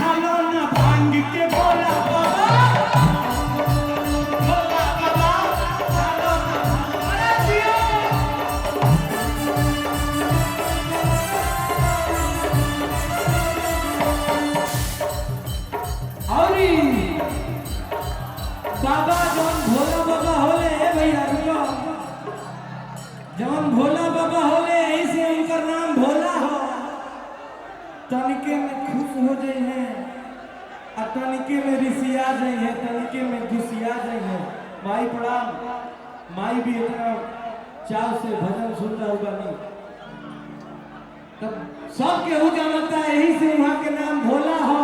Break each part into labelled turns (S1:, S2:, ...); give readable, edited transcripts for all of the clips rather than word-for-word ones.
S1: खालो ना भांग के बोला बाबा बोला बाबा खालो ना अरे जियो औरी बाबा जौन भोला बाबा होले भैया रुको जौन भोला बाबा होले ऐसे उनका नाम भोला हो तनिके में खुश हो जाए हैं और तनिके में रिसिया जाए हैं तनिके में घुसिया जाए हैं माई प्रणाम माई भी इतना चाव से भजन सुनता होगा नहीं तब सब केहू जानता है यही से वहाँ के नाम भोला हो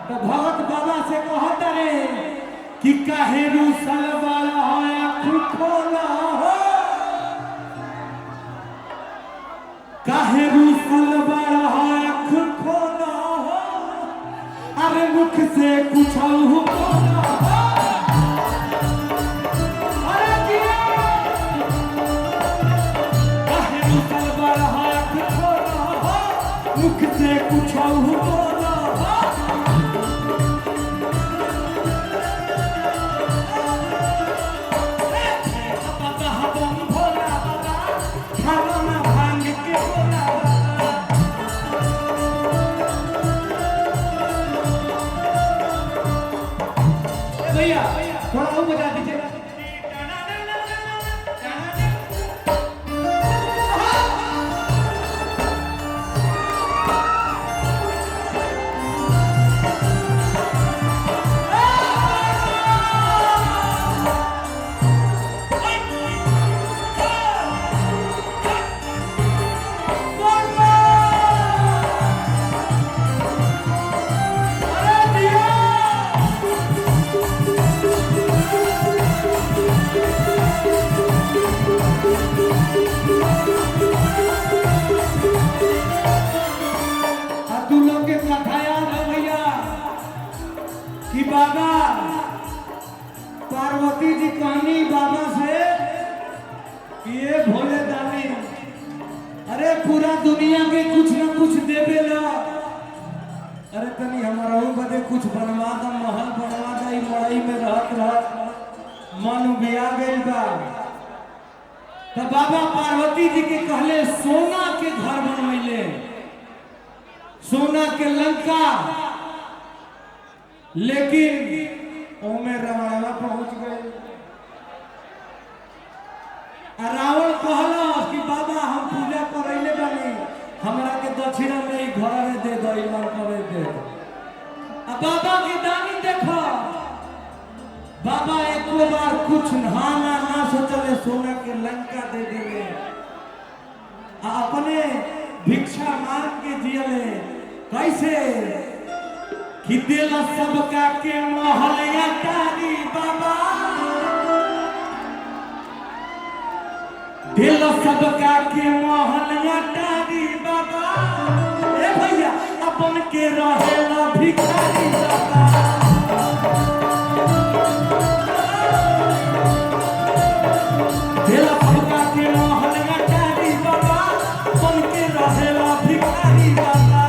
S1: तो भगत बाबा से कहता रे कि काहे रूसल वाला हो या खोला हो काहे रूसल वाला हो या खोला हो अरे मुख से कुछ हो अरे काहे रूसल वाला हो या खोला हो मुख से कुछ हो भैया थोड़ा और बजा दीजिए कि बाबा पार्वती जी कहानी बाबा से ये भोले दानी अरे पूरा दुनिया के कुछ न कुछ देवे ला अरे तनी हमारा बदे कुछ बनवा दा महल बनवा दा मड़ई में रहत मन बिया गई बा तो बाबा पार्वती जी के कहले सोना के घर बनवैले सोना के लंका लेकिन ओमे रावणवा पहुंच गए रावण कहला कि बाबा हम पूजा करैले बानी हमरा के दक्षिणा में ही घर दे दो मन करे दे अब बाबा के दानी देखो बाबा एक बार कुछ नहाना ना सोचले सोना के लंका दे देवे अपने भिक्षा मांग के जियले कैसे कि दिल सबका के महलिया तारी बाबा दिल सबका के महलिया तारी बाबा ए भैया अपन के रहेला भिखारी बाबा दिल सबका के महलिया तारी बाबा अपन के रहेला भिखारी बाबा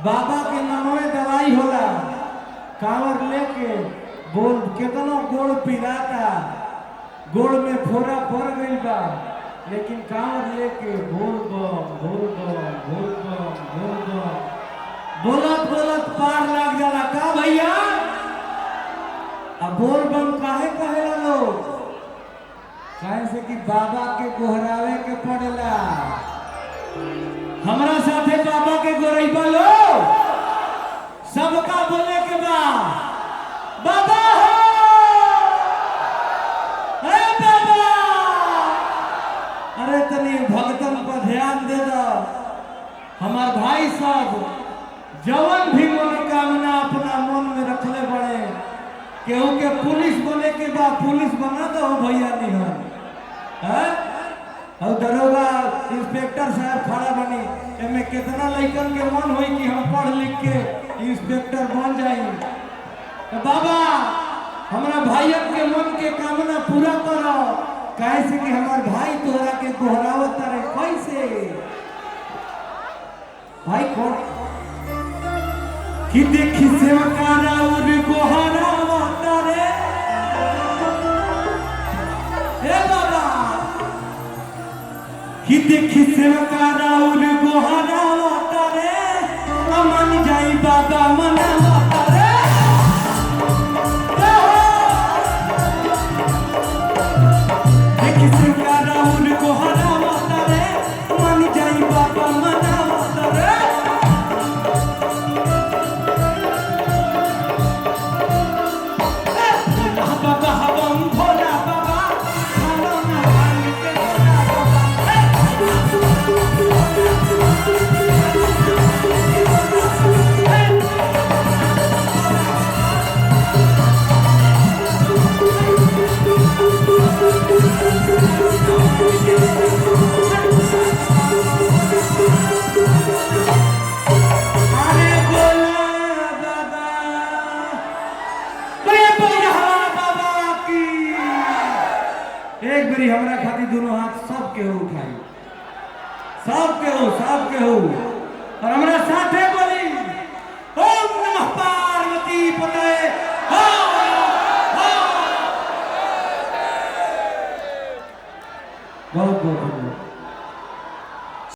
S1: बाबा के नामे दवाई होला कांवर लेके बोल केतनो गोड़ पिराता गोड़ में फोड़ा पड़ गई बा लेकिन कांवर लेके बोल बम बोल बम बोल बम बोल बम बोलत बोलत पार लग जाला का भैया अब बोल बम काहे कहेला लोग? काहे से कि बाबा के गोहरावे के पड़ेला। हमरा साथे बाबा के गोरैबा लो, सबका बोले के बा बाबा हो, हे बाबा। अरे तनी भगतन पर ध्यान दे दो। हमार भाई सब जवन भी मनोकामना अपना मन में रखले बड़े, केहू के पुलिस बने के बा पुलिस बना दो भैया निहन है। और दरोगा इंस्पेक्टर साहब खड़ा बनी, एमे कितना लड़कन के मन हुई कि हम पढ़ लिख के इंस्पेक्टर बन जाई। तो बाबा हमारा भाइयन के मन के कामना पूरा करो, कैसे कि हमार भाई तोहरा के गोहरावत रे। कैसे भाई कौन कि देखी सेवकारा और गोहरावत रे। हे बाबा कि देखी सेवकारा और गोहरावत रे, मन जाई बाबा मनावत रे। देखी सेवकारा और गोहरावत रे, मन जाई बाबा मनावत रे। बाबा हम भोला बाबा, खाना ना भांग के भोला बाबा। अरे भोला बाबा, भोला बाबा की। एक बारी हमरा खातिर दोनों हाथ सब के उठाई, सब के हो